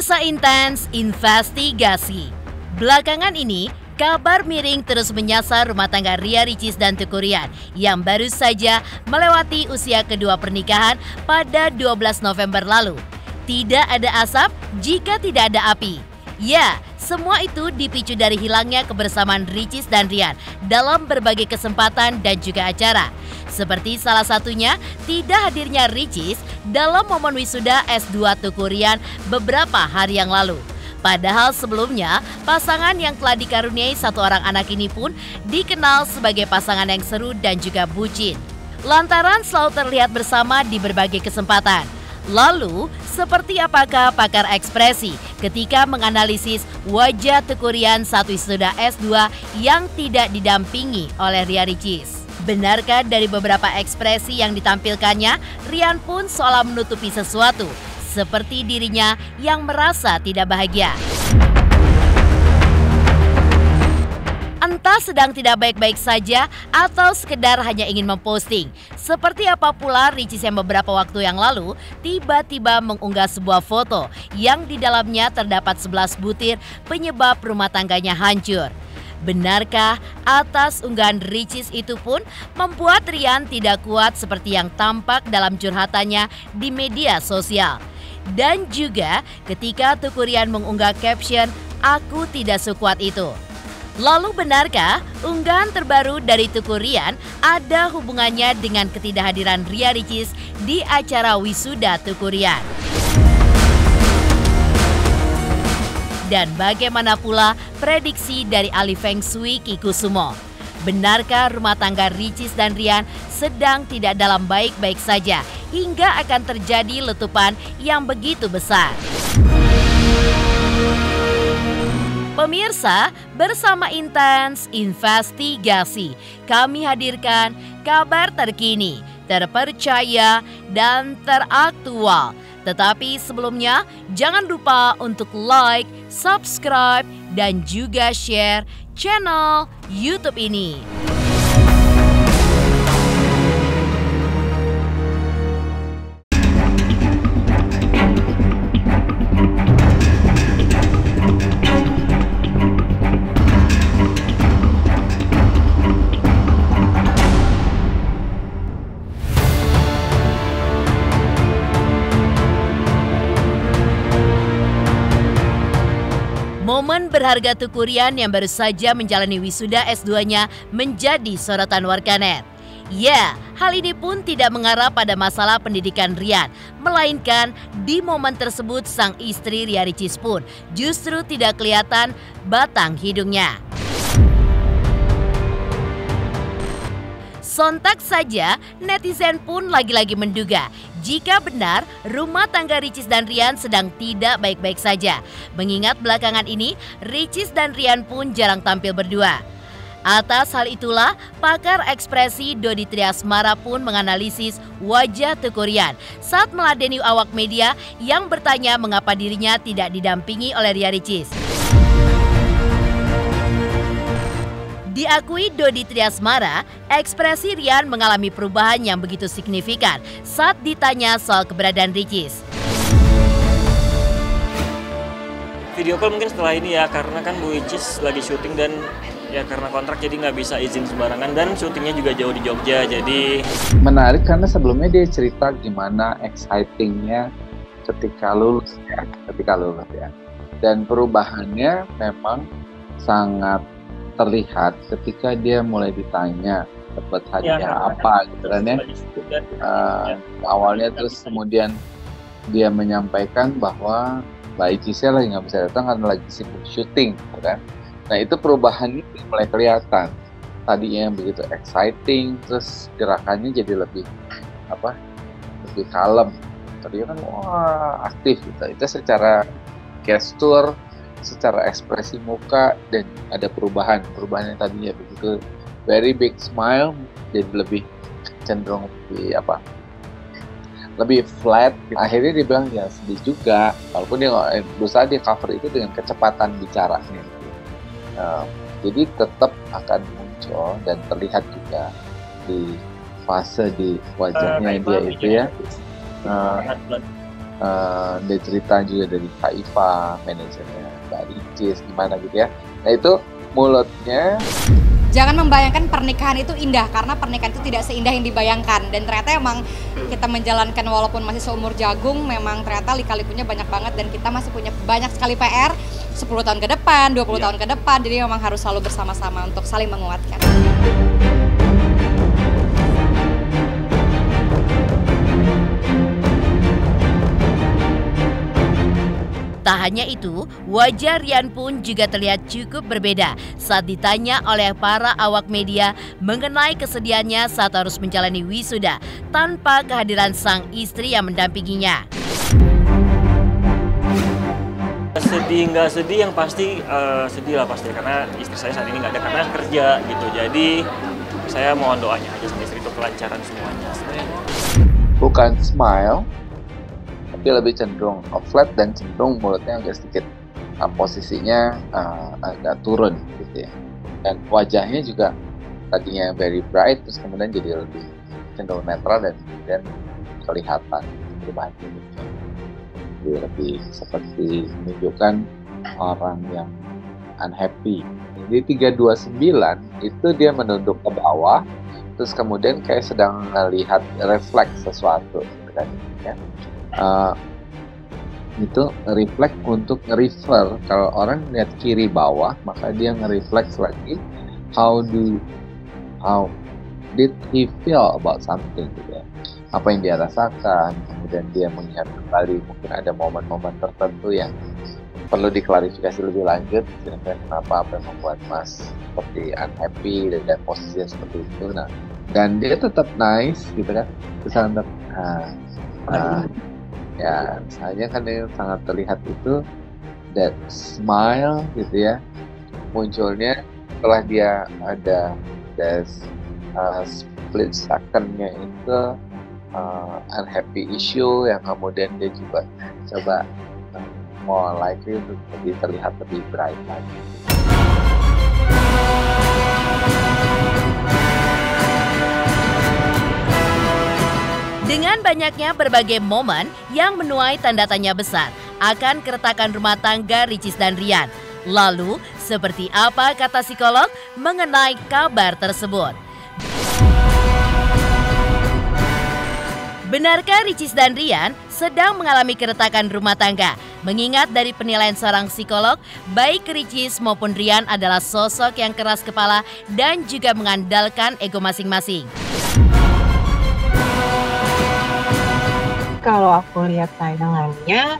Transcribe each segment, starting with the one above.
Masa intens investigasi. Belakangan ini, kabar miring terus menyasar rumah tangga Ria Ricis dan Teuku Ryan yang baru saja melewati usia kedua pernikahan pada 12 November lalu. Tidak ada asap jika tidak ada api. Ya, semua itu dipicu dari hilangnya kebersamaan Ricis dan Ryan dalam berbagai kesempatan dan juga acara. Seperti salah satunya tidak hadirnya Ricis dalam momen wisuda S2 Teuku Ryan beberapa hari yang lalu. Padahal sebelumnya, pasangan yang telah dikaruniai satu orang anak ini pun dikenal sebagai pasangan yang seru dan juga bucin. Lantaran selalu terlihat bersama di berbagai kesempatan. Lalu, seperti apakah pakar ekspresi ketika menganalisis wajah Teuku Ryan saat wisuda S2 yang tidak didampingi oleh Ria Ricis? Benarkah dari beberapa ekspresi yang ditampilkannya, Ryan pun seolah menutupi sesuatu, seperti dirinya yang merasa tidak bahagia? Entah sedang tidak baik-baik saja atau sekedar hanya ingin memposting. Seperti apa pula Ricis yang beberapa waktu yang lalu tiba-tiba mengunggah sebuah foto yang di dalamnya terdapat 11 butir penyebab rumah tangganya hancur. Benarkah atas unggahan Ricis itu pun membuat Ryan tidak kuat seperti yang tampak dalam curhatannya di media sosial? Dan juga ketika Teuku Ryan mengunggah caption, "Aku tidak sekuat itu." Lalu benarkah unggahan terbaru dari Teuku Ryan ada hubungannya dengan ketidakhadiran Ria Ricis di acara wisuda Teuku Ryan? Dan bagaimana pula prediksi dari ahli Feng Shui Ki Kusumo? Benarkah rumah tangga Ricis dan Ryan sedang tidak dalam baik-baik saja hingga akan terjadi letupan yang begitu besar? Pemirsa, bersama Intens Investigasi, kami hadirkan kabar terkini, terpercaya, dan teraktual. Tetapi sebelumnya, jangan lupa untuk like, subscribe, dan juga share channel YouTube ini. Momen berharga Teuku Ryan yang baru saja menjalani wisuda S2-nya menjadi sorotan warganet. Ya, hal ini pun tidak mengarah pada masalah pendidikan Ryan, melainkan di momen tersebut sang istri Ria Ricis pun justru tidak kelihatan batang hidungnya. Sontak saja, netizen pun lagi-lagi menduga jika benar rumah tangga Ricis dan Ryan sedang tidak baik-baik saja. Mengingat belakangan ini, Ricis dan Ryan pun jarang tampil berdua. Atas hal itulah, pakar ekspresi Dodi Triasmara pun menganalisis wajah Teuku Ryan saat meladeni awak media yang bertanya mengapa dirinya tidak didampingi oleh Ria Ricis. Diakui Dodi Triasmara, ekspresi Ryan mengalami perubahan yang begitu signifikan saat ditanya soal keberadaan Ricis. Video call mungkin setelah ini ya, karena kan Bu Ricis lagi syuting dan ya karena kontrak jadi nggak bisa izin sembarangan dan syutingnya juga jauh di Jogja, jadi... Menarik karena sebelumnya dia cerita gimana excitingnya ketika lulus ya. Dan perubahannya memang sangat terlihat ketika dia mulai ditanya dapat hadiah apa gitu kan ya. Awalnya terus kemudian dia menyampaikan bahwa Mbak Ricisnya lagi nggak bisa datang karena lagi sibuk syuting gitu kan. Nah itu perubahannya mulai kelihatan. Tadinya yang begitu exciting, terus gerakannya jadi lebih kalem. Tadinya kan aktif gitu. Itu secara gestur, secara ekspresi muka, dan ada perubahan yang tadinya begitu very big smile jadi lebih cenderung lebih flat. Akhirnya dia bilang ya sedih juga, walaupun dia berusaha dia cover itu dengan kecepatan bicaranya. Jadi tetap akan muncul dan terlihat juga di fase di wajahnya dia itu ya. Dia cerita juga dari Kak Iva, manajernya Mbak Ricis, gimana gitu ya. Nah itu mulutnya. Jangan membayangkan pernikahan itu indah, karena pernikahan itu tidak seindah yang dibayangkan. Dan ternyata emang kita menjalankan walaupun masih seumur jagung, memang ternyata lika-likunya banyak banget. Dan kita masih punya banyak sekali PR, 10 tahun ke depan, 20 tahun ke depan. Jadi memang harus selalu bersama-sama untuk saling menguatkan. Tak hanya itu, wajah Rian pun juga terlihat cukup berbeda saat ditanya oleh para awak media mengenai kesedihannya saat harus menjalani wisuda tanpa kehadiran sang istri yang mendampinginya. Sedih nggak sedih, yang pasti sedih lah pasti, karena istri saya saat ini nggak ada karena kerja gitu. Jadi saya mohon doanya aja sama istri itu kelancaran semuanya. Bukan smile, tapi lebih cenderung flat dan cenderung mulutnya agak sedikit posisinya agak turun gitu ya. Dan wajahnya juga tadinya very bright, terus kemudian jadi lebih cenderung netral dan kemudian kelihatan perubahan ini. Jadi lebih seperti menunjukkan orang yang unhappy. Di 329 itu dia menunduk ke bawah, terus kemudian kayak sedang melihat refleks sesuatu gitu kan ya. Itu refleks untuk nge-refer. Kalau orang lihat kiri bawah, maka dia nge-refleks lagi how did he feel about something gitu ya. Apa yang dia rasakan, kemudian dia mengingat kembali mungkin ada momen-momen tertentu yang perlu diklarifikasi lebih lanjut, kira-kira kenapa, apa yang membuat Mas seperti unhappy dan posisinya seperti itu. Nah, dan dia tetap nice gitu kan, terus tetap ya, misalnya kan yang sangat terlihat itu that smile gitu ya, munculnya setelah dia ada split second-nya itu unhappy issue yang kemudian dia juga coba more likely untuk lebih terlihat lebih bright lagi. Dengan banyaknya berbagai momen yang menuai tanda tanya besar akan keretakan rumah tangga Ricis dan Rian. Lalu, seperti apa kata psikolog mengenai kabar tersebut? Benarkah Ricis dan Rian sedang mengalami keretakan rumah tangga? Mengingat dari penilaian seorang psikolog, baik Ricis maupun Rian adalah sosok yang keras kepala dan juga mengandalkan ego masing-masing. Kalau aku lihat tayangannya,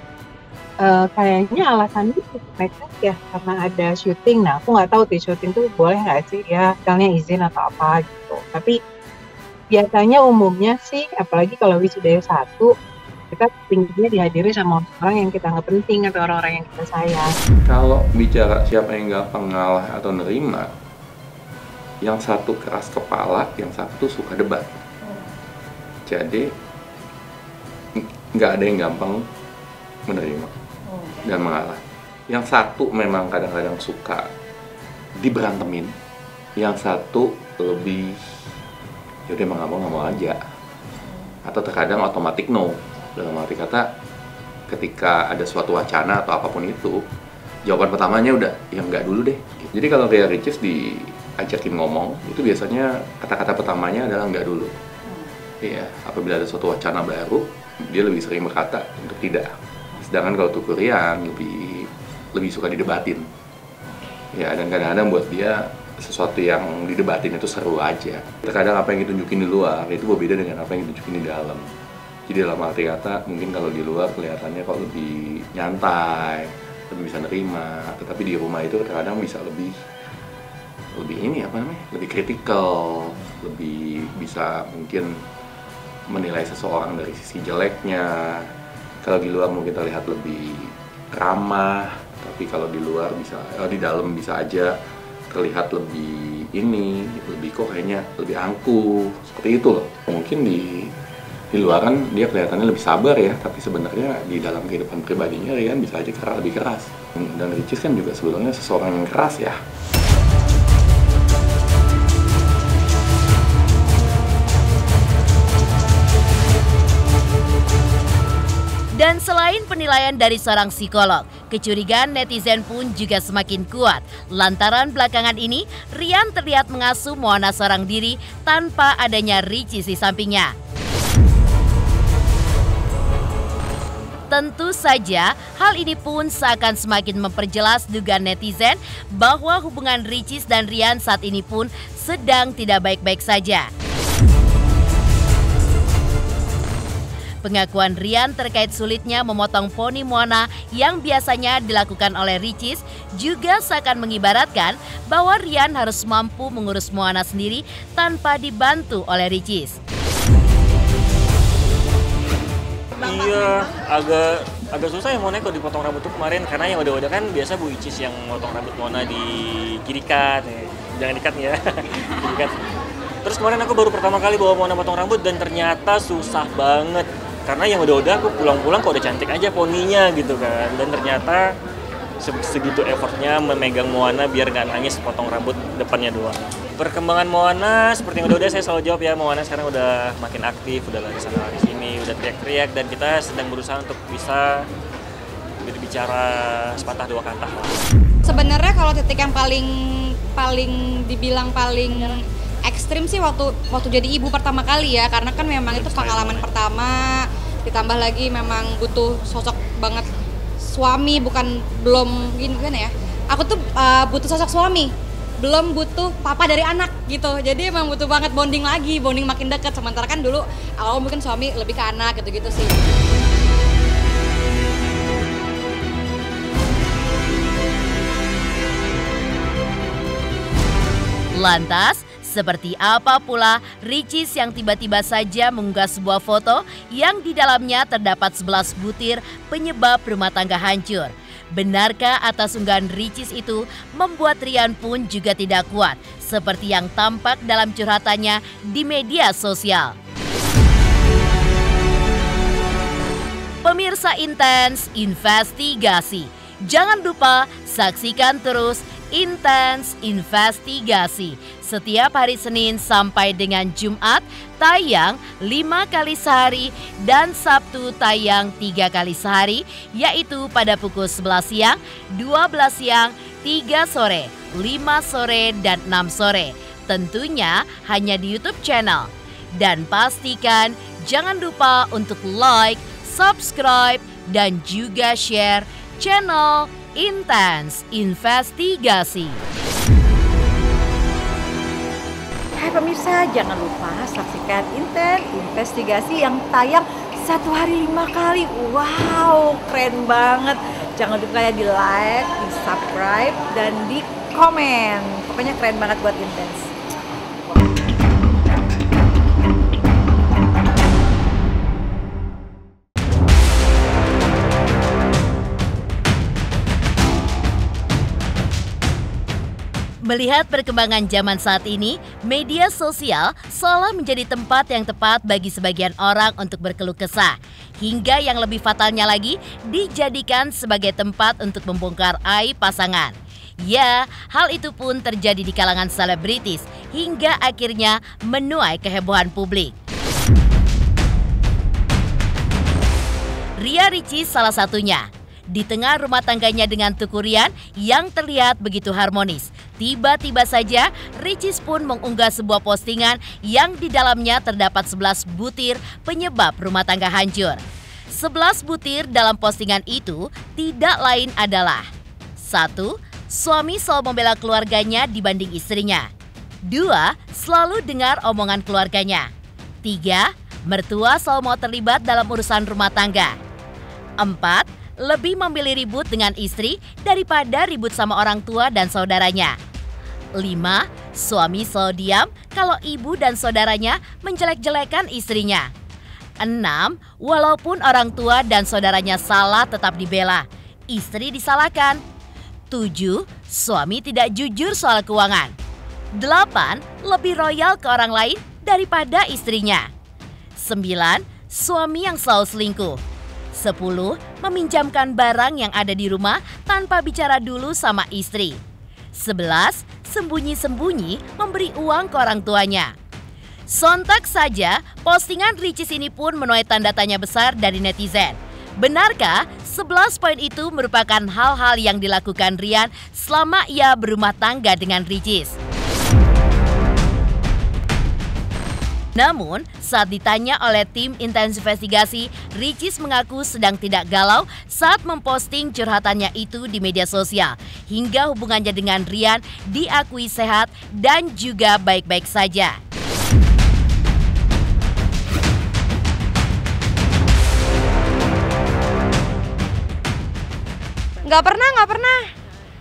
kayaknya alasannya cukup make sense ya, karena ada syuting. Nah, aku nggak tahu tuh syuting tuh boleh nggak sih ya, misalnya izin atau apa gitu. Tapi biasanya umumnya sih, apalagi kalau wisuda 1, kita pinginnya dihadiri sama orang yang kita nggak penting atau orang-orang yang kita sayang. Kalau bicara siapa yang gampang ngalah atau nerima, yang satu keras kepala, yang satu suka debat. Jadi nggak ada yang gampang menerima dan mengalah. Yang satu memang kadang-kadang suka diberantemin, yang satu lebih yaudah emang nggak mau aja, atau terkadang otomatis no. Dalam arti kata, ketika ada suatu wacana atau apapun itu, jawaban pertamanya udah ya nggak dulu deh. Jadi kalau kayak Ricis diajakin ngomong, itu biasanya kata-kata pertamanya adalah nggak dulu. Iya, apabila ada suatu wacana baru, dia lebih sering berkata untuk tidak. Sedangkan kalau tuh Rian lebih suka didebatin. Ya, dan kadang-kadang buat dia sesuatu yang didebatin itu seru aja. Terkadang apa yang ditunjukin di luar itu berbeda dengan apa yang ditunjukin di dalam. Jadi dalam arti kata, mungkin kalau di luar kelihatannya kok lebih nyantai, lebih bisa nerima, tetapi di rumah itu terkadang bisa lebih lebih kritikal, lebih bisa mungkin menilai seseorang dari sisi jeleknya. Kalau di luar mungkin terlihat lebih ramah, tapi kalau di luar di dalam bisa aja terlihat lebih lebih kok kayaknya lebih angkuh, seperti itu loh. Mungkin di luaran dia kelihatannya lebih sabar ya, tapi sebenarnya di dalam kehidupan pribadinya Rian bisa aja lebih keras. Dan Ricis kan juga sebetulnya seseorang yang keras ya. Dan Selain penilaian dari seorang psikolog, kecurigaan netizen pun juga semakin kuat. Lantaran belakangan ini, Rian terlihat mengasuh Moana seorang diri tanpa adanya Ricis di sampingnya. Tentu saja, hal ini pun seakan semakin memperjelas dugaan netizen bahwa hubungan Ricis dan Rian saat ini pun sedang tidak baik-baik saja. Pengakuan Rian terkait sulitnya memotong poni Moana yang biasanya dilakukan oleh Ricis juga seakan mengibaratkan bahwa Rian harus mampu mengurus Moana sendiri tanpa dibantu oleh Ricis. Iya, agak susah ya Moana kalau dipotong rambut tuh kemarin, karena yang udah kan biasa Bu Icis yang motong rambut Moana di kirikat, jangan dikat ya, kirikat. Terus kemarin aku baru pertama kali bawa Moana potong rambut dan ternyata susah banget, karena yang udah aku pulang-pulang kok udah cantik aja poninya gitu kan, dan ternyata segitu effortnya memegang Moana biar nggak nangis potong rambut depannya doang. Perkembangan Moana seperti yang udah saya selalu jawab ya, Moana sekarang udah makin aktif, udah lari sana lari sini, udah teriak-teriak, dan kita sedang berusaha untuk bisa berbicara sepatah dua kata. Sebenarnya kalau titik yang paling dibilang paling ekstrim sih waktu jadi ibu pertama kali ya, karena kan memang itu pengalaman pertama, ditambah lagi memang butuh sosok banget suami, belum gini ya. Aku tuh butuh sosok suami, belum butuh papa dari anak gitu. Jadi emang butuh banget bonding makin dekat. Sementara kan dulu awal mungkin suami lebih ke anak gitu-gitu sih. Lantas, seperti apa pula Ricis yang tiba-tiba saja mengunggah sebuah foto yang di dalamnya terdapat 11 butir penyebab rumah tangga hancur? Benarkah atas unggahan Ricis itu membuat Rian pun juga tidak kuat, seperti yang tampak dalam curhatannya di media sosial? Pemirsa Intens Investigasi, jangan lupa saksikan terus Intens Investigasi setiap hari Senin sampai dengan Jumat tayang 5 kali sehari dan Sabtu tayang 3 kali sehari, yaitu pada pukul 11 siang, 12 siang, 3 sore, 5 sore, dan 6 sore. Tentunya hanya di YouTube channel. Dan pastikan jangan lupa untuk like, subscribe, dan juga share channel Intens Investigasi. Hai pemirsa, jangan lupa saksikan Intens Investigasi yang tayang 1 hari 5 kali. Wow, keren banget. Jangan lupa ya di like, di subscribe, dan di komen. Pokoknya keren banget buat Intens. Melihat perkembangan zaman saat ini, media sosial seolah menjadi tempat yang tepat bagi sebagian orang untuk berkeluh kesah. Hingga yang lebih fatalnya lagi, dijadikan sebagai tempat untuk membongkar aib pasangan. Ya, hal itu pun terjadi di kalangan selebritis, hingga akhirnya menuai kehebohan publik. Ria Ricis salah satunya. Di tengah rumah tangganya dengan Teuku Ryan yang terlihat begitu harmonis, tiba-tiba saja Ricis pun mengunggah sebuah postingan yang di dalamnya terdapat 11 butir penyebab rumah tangga hancur. 11 butir dalam postingan itu tidak lain adalah: 1. Suami selalu membela keluarganya dibanding istrinya. 2. Selalu dengar omongan keluarganya. 3. Mertua selalu mau terlibat dalam urusan rumah tangga. 4. Lebih memilih ribut dengan istri daripada ribut sama orang tua dan saudaranya. 5. Suami selalu diam kalau ibu dan saudaranya menjelek-jelekan istrinya. 6. Walaupun orang tua dan saudaranya salah tetap dibela, istri disalahkan. 7. Suami tidak jujur soal keuangan. 8. Lebih royal ke orang lain daripada istrinya. 9. Suami yang selalu selingkuh. 10. Meminjamkan barang yang ada di rumah tanpa bicara dulu sama istri. 11. Sembunyi-sembunyi memberi uang ke orang tuanya. Sontak saja, postingan Ricis ini pun menuai tanda tanya besar dari netizen. Benarkah 11 poin itu merupakan hal-hal yang dilakukan Rian selama ia berumah tangga dengan Ricis? Namun, saat ditanya oleh tim intens investigasi, Ricis mengaku sedang tidak galau saat memposting curhatannya itu di media sosial. Hingga hubungannya dengan Rian diakui sehat dan juga baik-baik saja. Nggak pernah.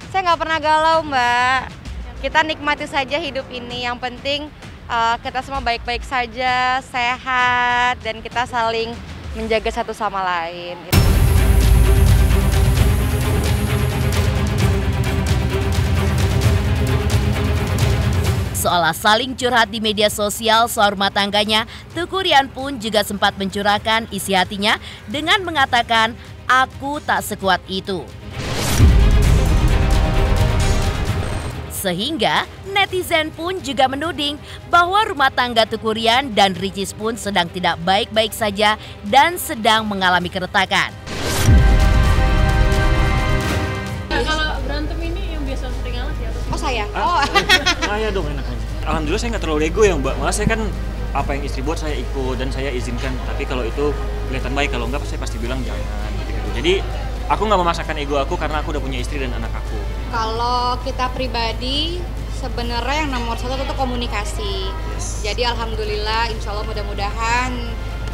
Saya nggak pernah galau, Mbak. Kita nikmati saja hidup ini. Yang penting kita semua baik-baik saja, sehat, dan kita saling menjaga satu sama lain. Seolah saling curhat di media sosial soal rumah tangganya, Teuku Ryan pun juga sempat mencurahkan isi hatinya dengan mengatakan, "Aku tak sekuat itu." Sehingga netizen pun juga menuding bahwa rumah tangga Teuku Ryan dan Ricis pun sedang tidak baik-baik saja dan sedang mengalami keretakan. Nah, kalau berantem ini yang biasa sering ngalah siapa? Oh, saya? Saya dong enaknya. Alhamdulillah saya nggak terlalu ego ya Mbak. Malah saya kan apa yang istri buat saya ikut dan saya izinkan. Tapi kalau itu kelihatan baik, kalau enggak saya pasti bilang jangan gitu. Jadi aku nggak memaksakan ego aku karena aku udah punya istri dan anak aku. Kalau kita pribadi, sebenarnya yang nomor satu itu komunikasi. Yes. Jadi alhamdulillah, insya Allah mudah-mudahan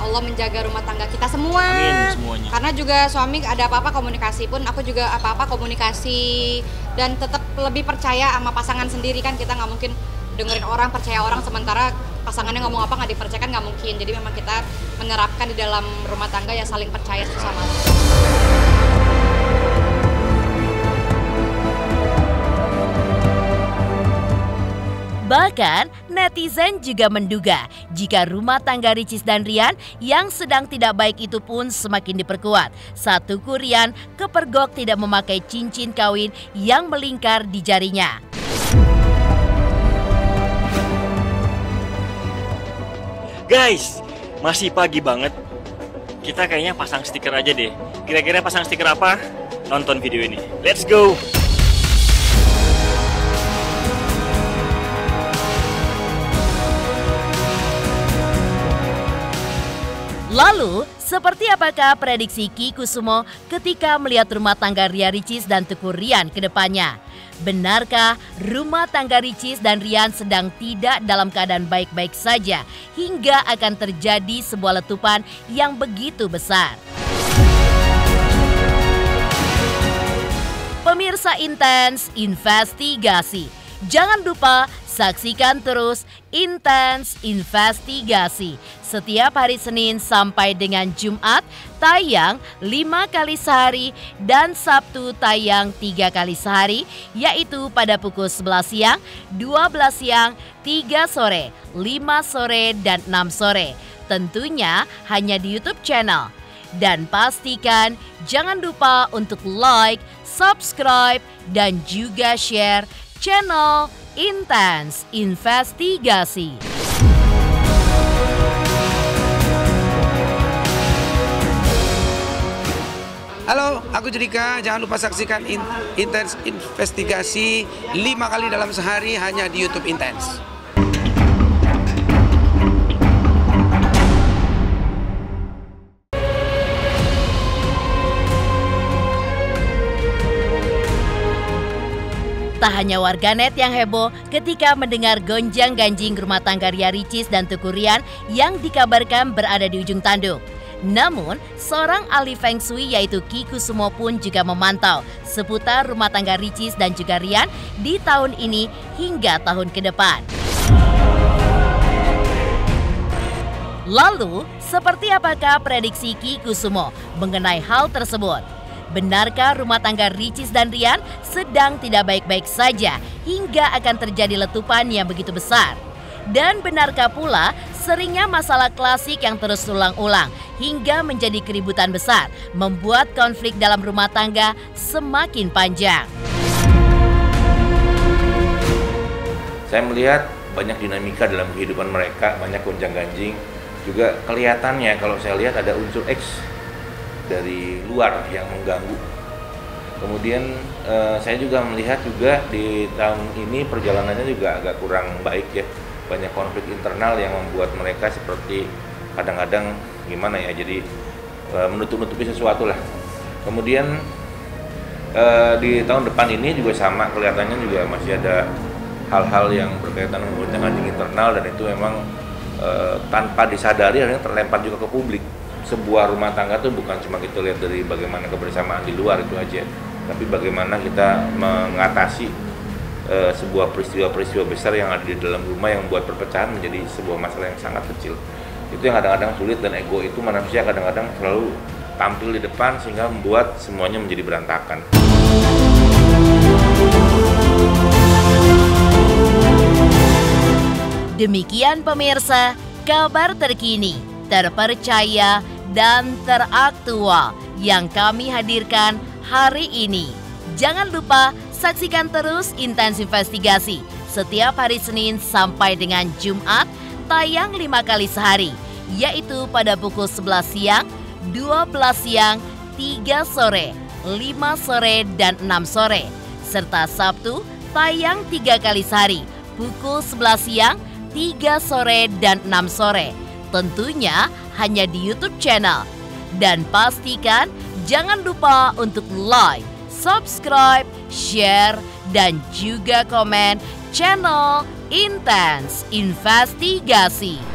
Allah menjaga rumah tangga kita semua. Amin semuanya. Karena juga suami ada apa-apa komunikasi pun, aku juga apa-apa komunikasi. Dan tetap lebih percaya sama pasangan sendiri, kan kita nggak mungkin dengerin orang, percaya orang, sementara pasangannya ngomong apa nggak dipercayakan, nggak mungkin. Jadi memang kita menerapkan di dalam rumah tangga ya saling percaya satu sama lain. Bahkan, netizen juga menduga jika rumah tangga Ricis dan Rian yang sedang tidak baik itu pun semakin diperkuat saat Teuku Ryan kepergok tidak memakai cincin kawin yang melingkar di jarinya. Guys, masih pagi banget. Kita kayaknya pasang stiker aja deh. Kira-kira pasang stiker apa? Nonton video ini. Let's go! Lalu, seperti apakah prediksi Ki Kusumo ketika melihat rumah tangga Ria Ricis dan Teuku Ryan ke depannya? Benarkah rumah tangga Ricis dan Ryan sedang tidak dalam keadaan baik-baik saja hingga akan terjadi sebuah letupan yang begitu besar? Pemirsa Intens Investigasi, jangan lupa saksikan terus Intens Investigasi setiap hari Senin sampai dengan Jumat tayang 5 kali sehari dan Sabtu tayang 3 kali sehari, yaitu pada pukul 11 siang, 12 siang, 3 sore, 5 sore, dan 6 sore. Tentunya hanya di YouTube channel. Dan pastikan jangan lupa untuk like, subscribe, dan juga share channel Intens Investigasi. Halo, aku Judika. Jangan lupa saksikan Intens Investigasi 5 kali dalam sehari hanya di YouTube Intens. Tak hanya warganet yang heboh ketika mendengar gonjang-ganjing rumah tangga Ria Ricis dan Teuku Ryan yang dikabarkan berada di ujung tanduk. Namun, seorang ahli Feng Shui yaitu Ki Kusumo pun juga memantau seputar rumah tangga Ricis dan juga Ryan di tahun ini hingga tahun ke depan. Lalu, seperti apakah prediksi Ki Kusumo mengenai hal tersebut? Benarkah rumah tangga Ricis dan Ryan sedang tidak baik-baik saja hingga akan terjadi letupan yang begitu besar? Dan benarkah pula seringnya masalah klasik yang terus ulang-ulang hingga menjadi keributan besar, membuat konflik dalam rumah tangga semakin panjang? Saya melihat banyak dinamika dalam kehidupan mereka, banyak gonjang-ganjing. Juga kelihatannya kalau saya lihat ada unsur X dari luar yang mengganggu. Kemudian saya juga melihat juga di tahun ini perjalanannya juga agak kurang baik ya, banyak konflik internal yang membuat mereka seperti kadang-kadang gimana ya, jadi menutup-nutupi sesuatu lah. Kemudian di tahun depan ini juga sama, kelihatannya juga masih ada hal-hal yang berkaitan dengan internal, dan itu memang tanpa disadari akhirnya terlempar juga ke publik. Sebuah rumah tangga tuh bukan cuma kita lihat dari bagaimana kebersamaan di luar itu aja, tapi bagaimana kita mengatasi sebuah peristiwa-peristiwa besar yang ada di dalam rumah yang membuat perpecahan menjadi sebuah masalah yang sangat kecil. Itu yang kadang-kadang sulit, dan ego itu manusia kadang-kadang selalu tampil di depan sehingga membuat semuanya menjadi berantakan. Demikian pemirsa, kabar terkini, terpercaya, dan teraktual yang kami hadirkan hari ini. Jangan lupa saksikan terus Intens Investigasi setiap hari Senin sampai dengan Jumat, tayang 5 kali sehari, yaitu pada pukul 11 siang, 12 siang, 3 sore, 5 sore, dan 6 sore. Serta Sabtu tayang 3 kali sehari, pukul 11 siang, 3 sore, dan 6 sore. Tentunya hanya di YouTube channel. Dan pastikan jangan lupa untuk like, subscribe, share, dan juga komen channel Intens Investigasi.